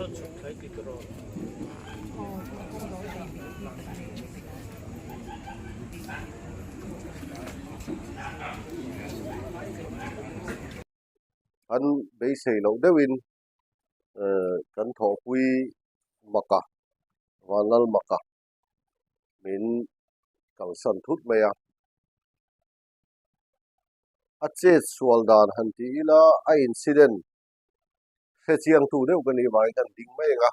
an be sei lo dewin kan tho pui maka walal maka min kal san thut maya a che sual dan han ti ila a incident he chiang tu deuh kan ni vai kan ding mai nga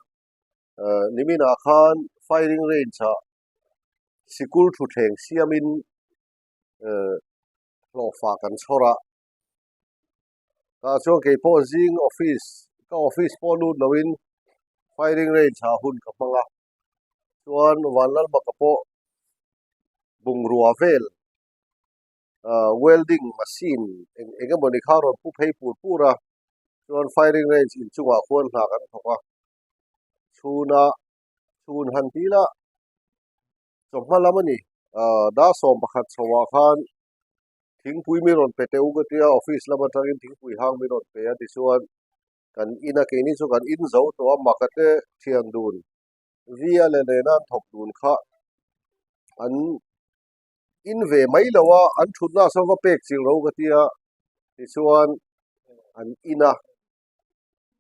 nimina khan firing range cha sikul thu theng siamin lo fa kan chora ka cho ke po jing office po lut lowin firing range ha hun ka manga chuan walal maka po bungrua vel welding machine engemawni kha ron pu phei pur pura chuan firing range in chunga khuan hna kan thoka chhun han tila chawhma lam ani da som pakhat chhawa khan thingpui mi ron pe teu ka tia office lama tangin thingpui hang mi ron pe a ti chuan kan ina ke ni chu kan in zo to makate thiang dun via le nan thok dun kha an in ve mai lawa an thutna so va pek chil ro ka tia ti chuan an ina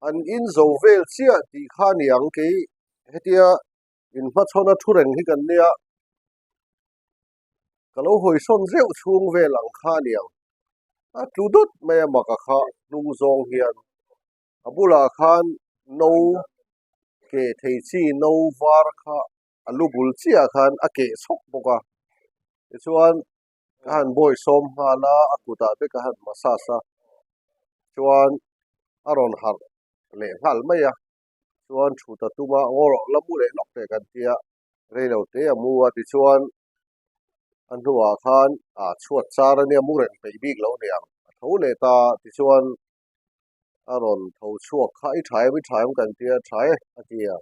an in zo vel chia ti kha niang ke hetia in ma chona thureng hi kan nia kalo hoi son zeu chung vel ang kha niang a tludut mai maka kha lung zong hian abula khan no ke thei chi no var kha alubul chia khan ake sok boka chuan kan boy som hala akuta te kan masasa chuan aron har le hal maya chuan thuta tuma ngoro lamu le lok te kan tia reilo te amua ti chuan an huwa khan chuat char ania muren pe bik lo niang tho le ta ti chuan aron tho chuak kha I thai kan tia thai atia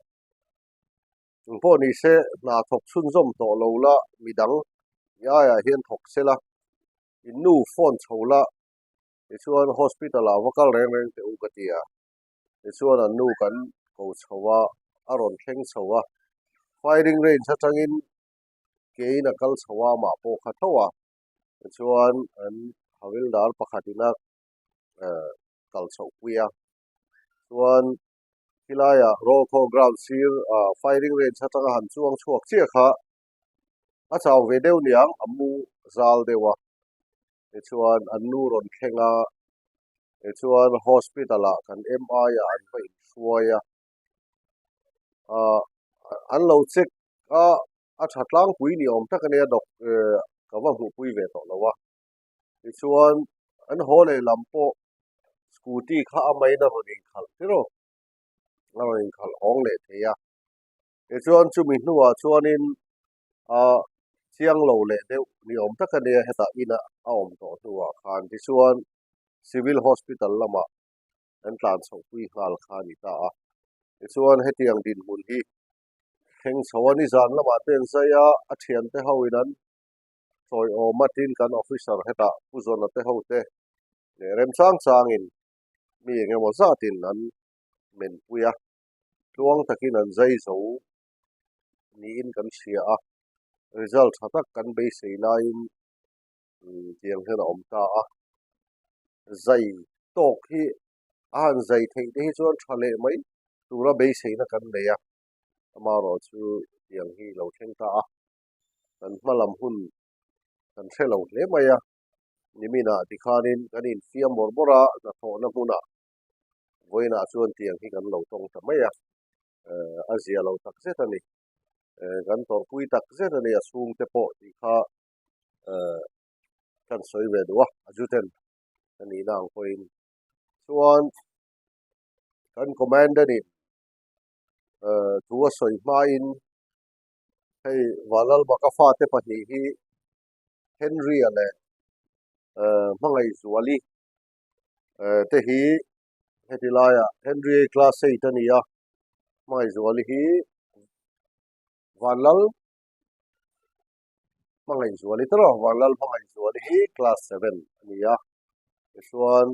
po ni se na thok chun zom to lo la midang ya hian thok sela inu phone chola ti chuan hospital a vakal reng te u ka tia ti chuan an nu kan ko chowa aron thleng chowa firing range atangin keina kal chowa ma po kha thowa ti chuan an hawildar pakhatina kal chho puya chuan hilaya roko ground sir firing range atanga han chuang chuak che kha a chaw ve deuh niang amu zal dewa ti chuan an nu ron thlenga ti chuan hospital a kan MI an vai hruaya an lo check a thatlang pui ni om tak ania dok kawa hmu pui ve to lawa ti chuan an hole lampo scooty kha amai na ron in khal tiro ron in khal ong le theya ti chuan chumi hnuwa chuanin chiang lo le deuh ni om tak ania heta ina a om to hnuwa khan ti chuan civil hospital lama an tlan chho pui ngal kha ni ta a ti chuan hetiang din hun hi theng chhawani zan lama ten zaya a thian te hoin an troi o matin kan officer heta puzon te ho te le rem chang in mi engemaw zatin an men puya tluang takin an zai zo ni in kan hria a result hatak kan be sei lain tiang hen om ta a zai tok hi an zai thei te hi chuan thale mai tura be sei na kan leya amaro chu tiang hi lo thleng ta a kan hmalam hun kan threlo hle maya nimina tikhanin kan in fiam borbora na tho na huna voina chuan tiang hi kan lo tong ta maya azia lo tak zetani kan tor pui tak zetani a sung te po ti kha kan soi ve duwa ajuten kan ina ang koin chuan kan commander ni tuwa soi ma in hei walal maka fa te pahnih hi Henry ale mangai zuali te hi hetilaya Henry class 8 ania mangai zuali hi walal mangai zuali tro walal mangai zuali hi class 7 ania chuan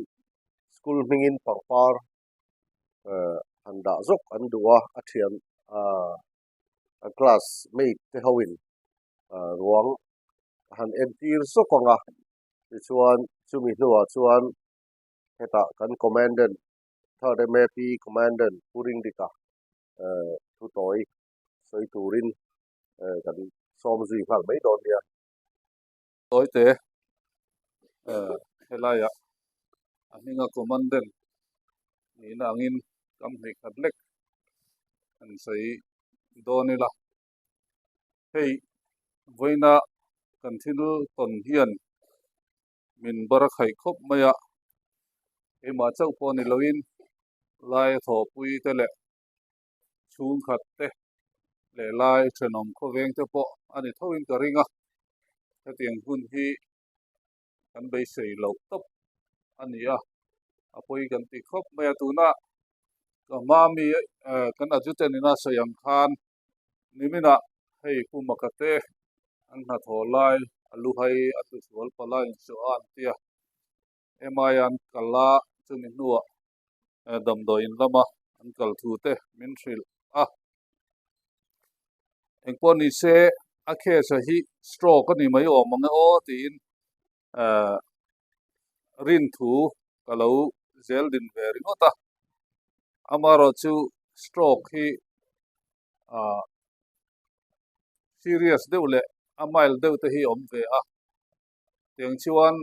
school mingin pangpar han da zok an duwa a thian a classmate te hoin ruang han entir sokanga ti chuan chumi hnuwa chuan heta kan commandant third map commandant puring dika thu toy soi turin kan som zui phal mai don dia toy te helaya aninga commandant ni na angin kam hei khatlek an sei donila hei voina kan thil ton hian min bar khai khop maya ema chau poni loin lai tho pui te le chung khat te le lai thenom kho veng te po ani thoin ka ringa ta tiang hun hi kan bei sei lo top ania apoi kan ti khop maya tuna ka mami kan ajuten ina sayang khan nimina hei pu makate an na tho lai alu hai atu sual palai so an tia emayan kala chumi nuwa damdo in lama an kal thu te min thril a engpon ni se a khe sa hi stroke ani mai o manga o tin rin thu kalo zel din ve ringota amaro chu stroke hi serious deule a mile deuh te hi om ve a tiang chuan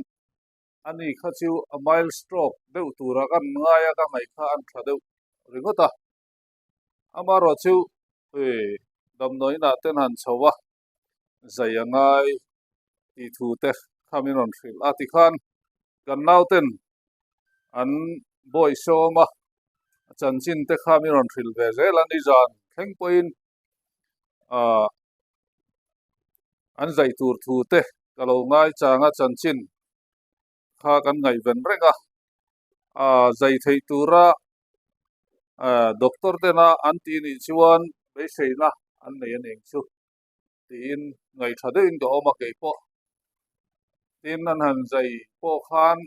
ani kha chu a mile stroke deuh tura kan ngaya ka ngai kha an tha deuh ringota amaro chu damnoi na ten han chowa zayangai ti thu te khamin on thil ati khan kan nauten an boy shoma chanchin te khamin on thil ve zel ani zan theng poin an zai tur thu te kalo ngai changa chanchin kha kan ngai ven renga zai thei tura doctor te na an ti ni chuan be seina an nei an eng chu tin ngai thade in do ma ke po tin an han zai po khan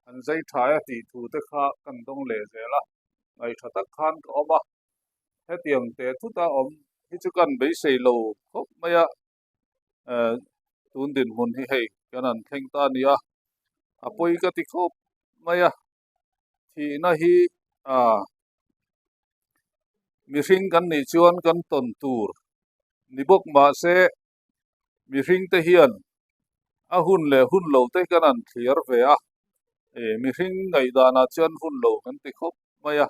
an zai thaya ti thu te kha kan dong le zela ngai thatak khan ka oma he tiang te thu ta om hi chu kan be sei lo khop maya tun din mun hi hei kan an theng ta nia apoi ka ti khop maya thi na hi mi hring kan ni chuan kan ton tur ni bok ma se mi hring te hian a hun le hun lo te kan an thlir ve a mi hring ngai dana chuan hun lo kan ti khop maya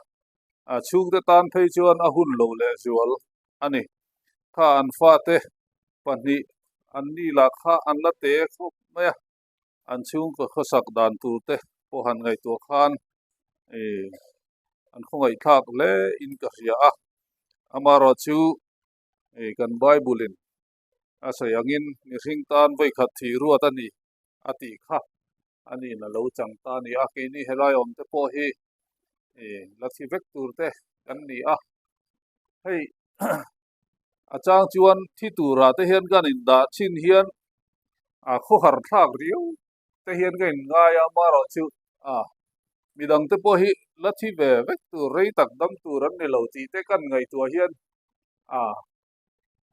chung te tan phei chuan a hun lo le zual ani kha an fa te pahnih an ni la kha an la te khop maya an chung ko khosak dan tur te po han ngai to khan an khongai thak le in ka ria a amaro chu kan bible in asayangin ni hring tan voi khat thi ruat ani ati kha ani na lo chang ta ni a ke ni helai om te po hi lathi vek tur te kan ni a hei achang chuan thi tura te hian kan in da chin hian kho har thak riu te hian kan ngai amaro chu midang te po hi lathi ve vek tur rei tak dam tur an ni lo ti te kan ngai tua hian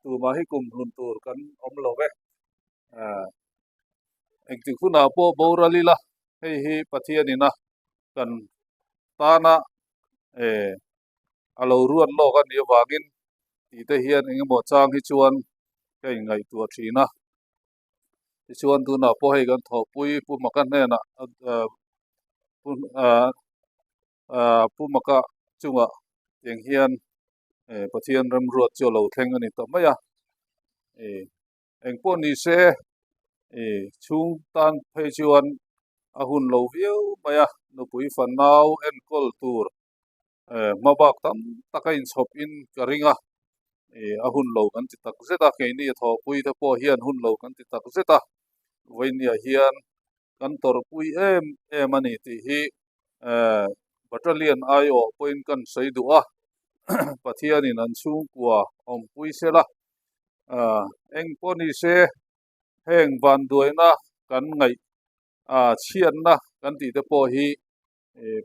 tu ma hi kum hun tur kan om lo ve eng ti khuna po boralila hei hi pathian ina kan tana alo ruan lo kan ni wangin ti te hian eng mo chang hi chuan kai ngai tua thina ti chuan tu na po hei kan tho pui pu makan ne na pu maka chunga eng hian pathian ram ruat cho lo thleng ani to maya eng po ni se chung tan phei chuan a hun lo viau maya no pui fan nau en kol tur mabak tam takain chhop in ka ringa a hun lo kan ti tak zeta ke ni tho pui te po hian hun lo kan ti tak zeta voinia hian kan tor pui em ani ti hi battalion ayo point kan sei du a pathian in an chung kwa om pui sela eng poni se heng van duaina kan ngai chian na kan ti te po hi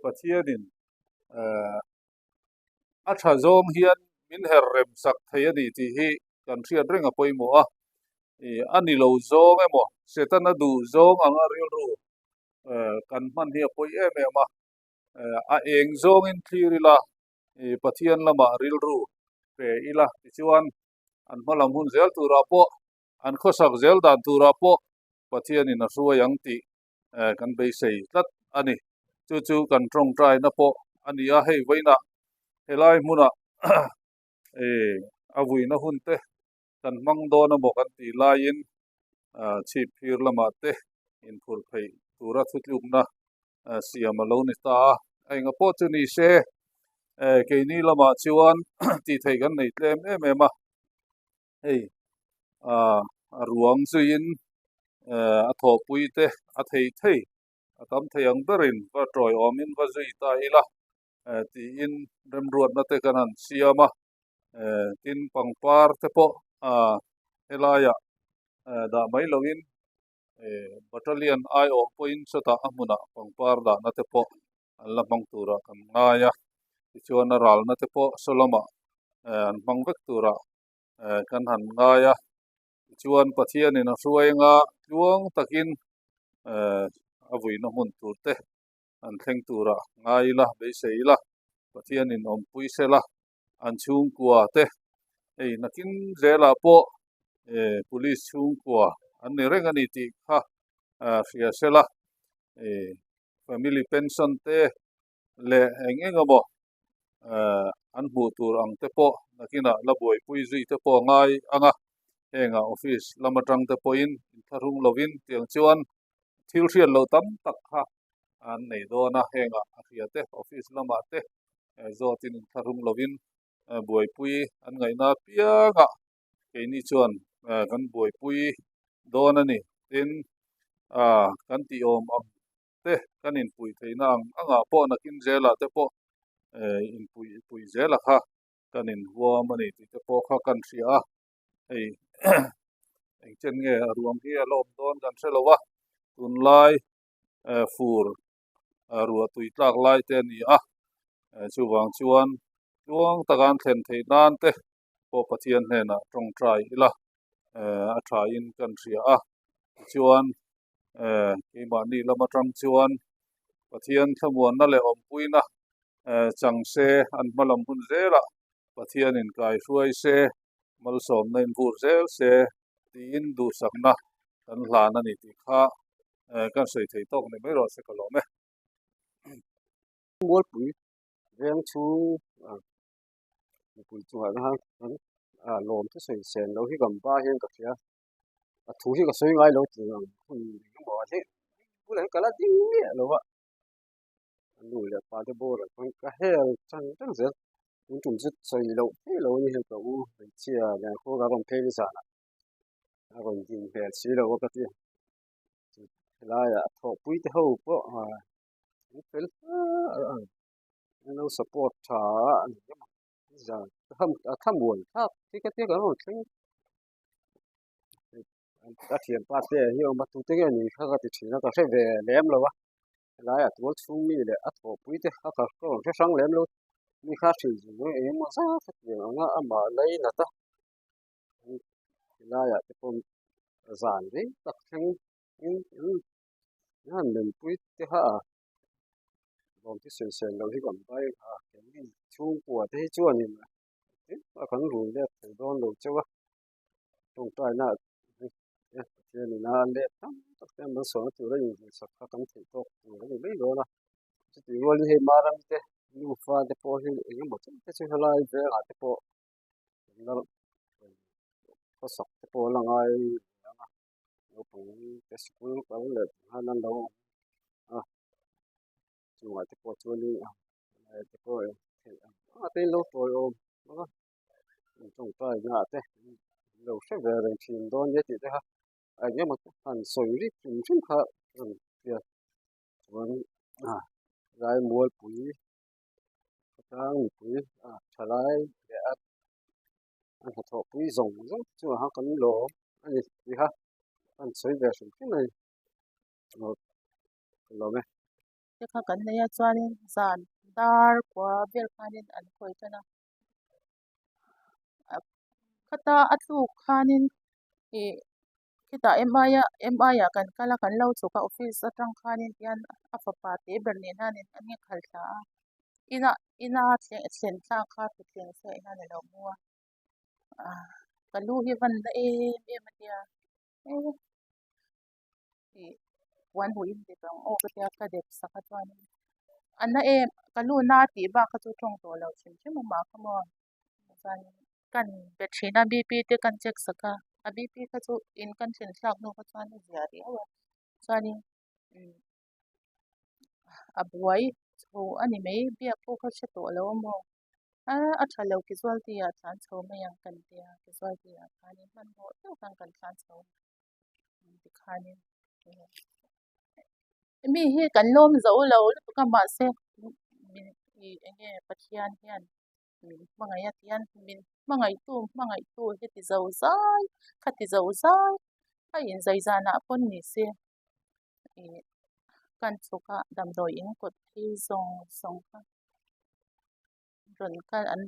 pathian in a tha zawng hian min her rem sak thei ani ti hi kan hriat renga pawimawh a ani lo zawng emaw setan a duh zawng anga ril ru kan hman hi a pawih em em a a eng zawng in thlir ila pathian lama ril ru pe ila tichuan an hmalam hun zel tura pawh an khosak zel dan tura pawh pathian in a hruai ang ti kan bei sei tlat ani chu chu kan tong trai na pawh ani a hei voina helai hmuna a vuina hun te kan mang dawn emaw kan ti laiin chhip hlir lama te in phur phei tura thutlukna siam alo ni ta a enga pawh chu ni se keini lama chuan ti thei kan nei tlem em em a hei a ruang chuin a thawpui te a thei thei a tam thei ang berin va troi awmin va zui ta ila ti in rem ruat na te kan han siama tin pangpar te pawh helaya da mai lovin battalion ai o point sota amuna pangpar da na te pawh an la mang tura kan ngaya tichuan a ral na te pawh soloma an mang vek tura kan han ngaya tichuan pathian in a hruai nga luang takin a vuina hmun tur te an thleng tura ngai la bei sei la pathian in om pui sela an chung kwa te ei nakin zela pawh police chung kwa an ni reng ani ti kha hria sela family pension te le eng engemaw an hmuh tur ang te pawh nakina la buai pui zui te pawh ngai anga henga office lama tang te pawh in tharung lovin tiang chuan thil hriat lo tam tak kha an nei dawna henga a hria te office lama te zawtin tharung lovin buai pui an ngaina pianga keini chuan kan buai pui dawn ani tin kan ti awm ang te kan in pui theina ang anga pawh nakin zela te pawh in pui zela kha kan in huam ani ti te pawh kha kan hria a hei eng chen nge a ruang hi a lawm dawn kan hrelowa tunlai fur rua tui tlak lai te ani a chuwang chuan luang takan thlen thei nan te pawh pathian hnenah tong trai ila a tha in kan hria a chuan keimah ni lama tang chuan pathian thamuan na le awm puina changse an hmalam hun zela pathian in kai hruai se malsawm na in bur zel se ti in duh sakna kan hlan ani ti kha kan sei thei tawk ni mai rawh se ka lawm e mual pui reng chu pui chu ha lom te sei sen lo hi gam ba hian ka thia a thu hi ka soi ngai lo ti ang hun mo the bulan kala ding ni lo wa lu le pa de bo la kon ka he chang chang ze un tum zit sei lo he lo ni he ka u chia ya ko ga ron pe ni sa na a ron din pe chi lo ka ti la ya tho pui te ho po fel no support tha giờ thăm buồn tháp thì cái tiếng đó thấy đã thiền ba thế nhưng mà tụi tiếng này khác cái chuyện nó có thể về lém rồi á lại à tụi chúng mi để ắt bỏ quý thế khác có cái sáng lém luôn mi khác thì nó em mà sao phát hiện nó mà lấy là ta lại à cái con giàn đấy tập thành nó mình quý thế ha còn cái sườn sườn đâu thì còn bay cái gì chung của thế chưa nhỉ mà còn rùi đẹp thì đón đồ chưa trong tay na thế nên là lệ lắm tất cả mọi số từ đó những sắp các công ty tốt những cái mấy đó là chỉ gọi là mà làm thế nhưng mà để bỏ thì những một cái chuyện là về là để bỏ nó có sắp để bỏ là ngay nó cũng cái school có là hai năm đâu chúng ta để bỏ cho đi để bỏ thì lâu rồi ôm nó trong tay nhà thế lâu sẽ về rồi thì đó như thế ha nhưng mà anh soi đi cũng không khá việc vẫn lại mua bụi trang bụi trả lại để anh học thọ bụi rồng rất chứ mà hắn còn lỗ anh gì ha anh soi về sự cái này lỗ này cái khác cần này cho nên sàn tar kwa vel khanin an khoi tana khata atu khanin e kita MI kan kala kan lo chuka office atang khanin yan afapa te bernin hanin an nge khalta ina sen tla kha tu tlen se ina le lo mua kalu hi van da matia wan hu in de tong o ka tia ka de sakatwan anna kalu na ti ba ka chu thong to lo chim ma ka mo san kan betrina BP te kan check saka a BP ka chu in kan chen sak no ka chan zia ri awa chani abuai chu ani mei bia po ka che to lo mo a thalo ki zwal ti ya chan chho me yang kan tia ki zwal ti ya khani man ho to kan chan chho ti khani mi hi kan lom zo lo ka ma se min I enge pathian hian min mangai atian min mangai tu he ti zo zai khati zo zai a in zai zana pon ni se kan chuka dam doi in kot thi song ka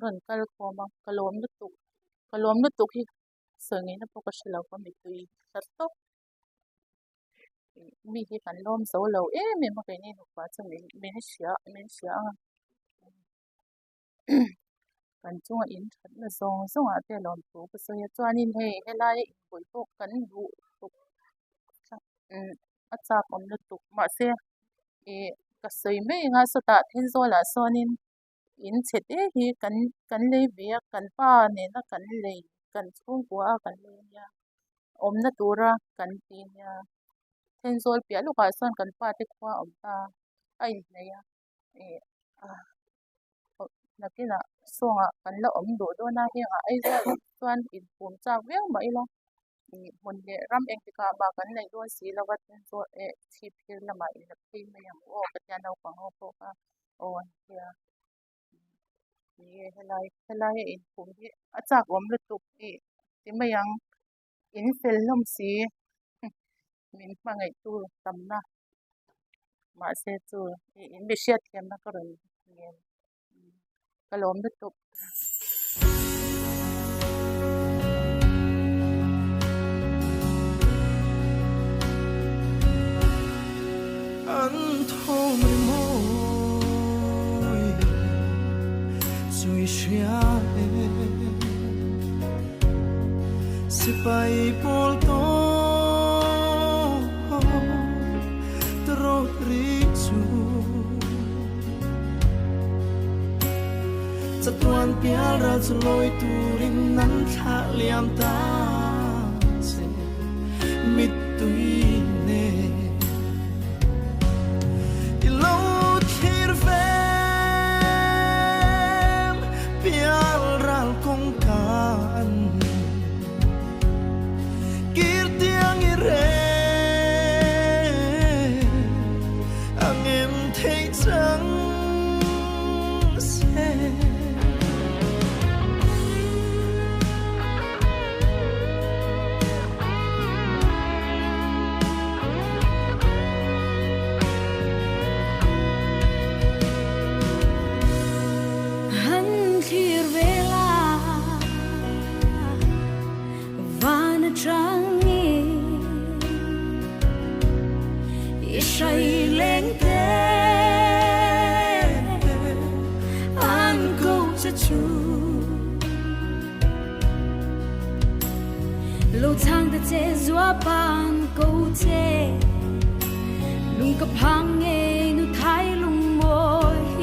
ron kal ko ma kalom nu tu hi sangi na po ka shilo ko mi tui satto mi hi kan lom zo lo mi ma kai ni nu pa cha min sia kan chunga in that na zong a te lom tu pa so ya chuanin he lai boi po kan du tuk a cha kom na tuk ma se ka sei me nga so ta thin zo la sonin in chet hi kan lei bia kan pa ne na kan lei kan chung kwa kan lei ya om na tura kan tin ya thin zol pia lu ka son kan pa te kwa om ta ai ne ya nakina songa kan la om do na hi ai za chuan in pum chak veng mai lo mun le ram eng ti ka ba kan nei do si lo wat so chi phir lama in la phi me yang o ka tia no pang o ka o ya ni helai in pum hi a chak om le tuk ti me yang in fel lom si min mangai tu tamna ma se chu in be shet kem na ka ron ngen kalom le tuk anh thâu mây môi rồi xia sẽ bay bol to trôi risuจะตวนเปียเราจะลอยตูรินนั้นขาเลียมตาเสมิดตุยเนอีโลทีร์เฟมเปียรัลคงกันกิรติยังอิเรอังเอ็มเทจังเส路长的街若般高街，路个旁诶路太路莫去，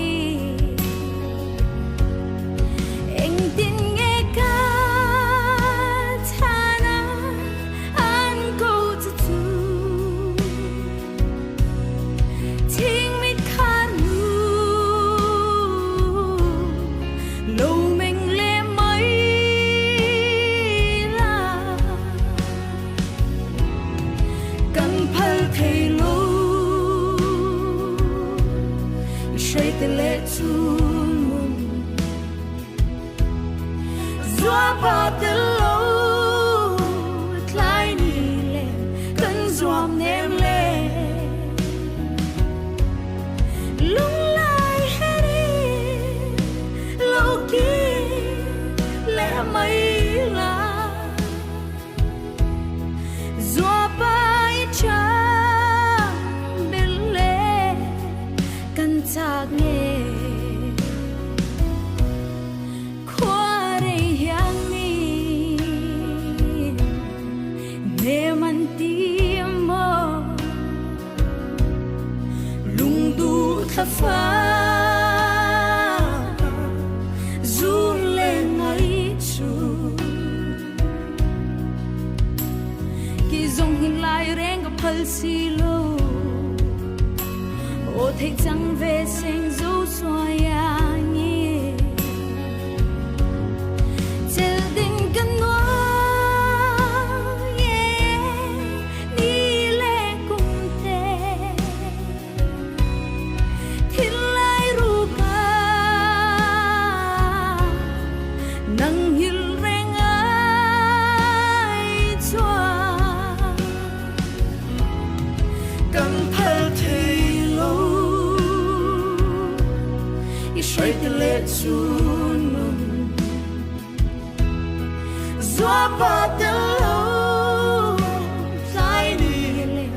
应定诶个他那安高之处，听咪看路，路明咧美。Lệ chun mun Zua ba te lo Tlai ni le Kan zuam nem le Lung lai heri mấy là gió bay trắng bên lệ căn chạc nghe qua đây hiang mi để man tim mơ lung du thắp phá silo ô thấy chẳng về sinh dấu xoay nhỉ chờ tình cần nói đi lệ cùng thế thiên lai ru ca nắng hiu reng ai cho cần phải thấy lâu y xoay từ lệ chuồn gió ba từ lâu trái đi lệ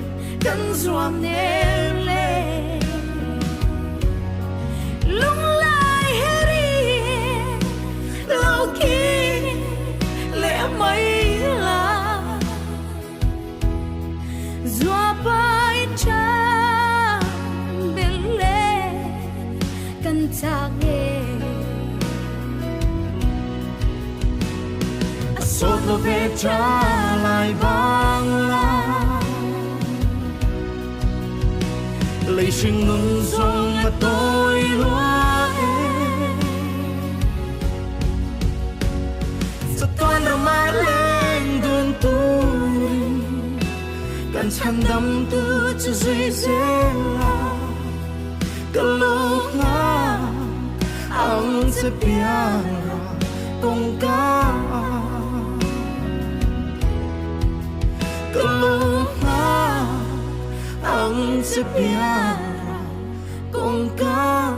cần zoom nè lệ lung lại heri lâu kia lệ mấy là gió ba trắng bên lệ căn chạc nghe sốt lo về trả lại vang la lấy sinh ngừng dòng mà tôi loa giật toan rồi mà lên đường tôi cần chăn đắm tư cho dễ dễ là kalau nga ang sepiara kong ka kalau nga ang sepiara kong ka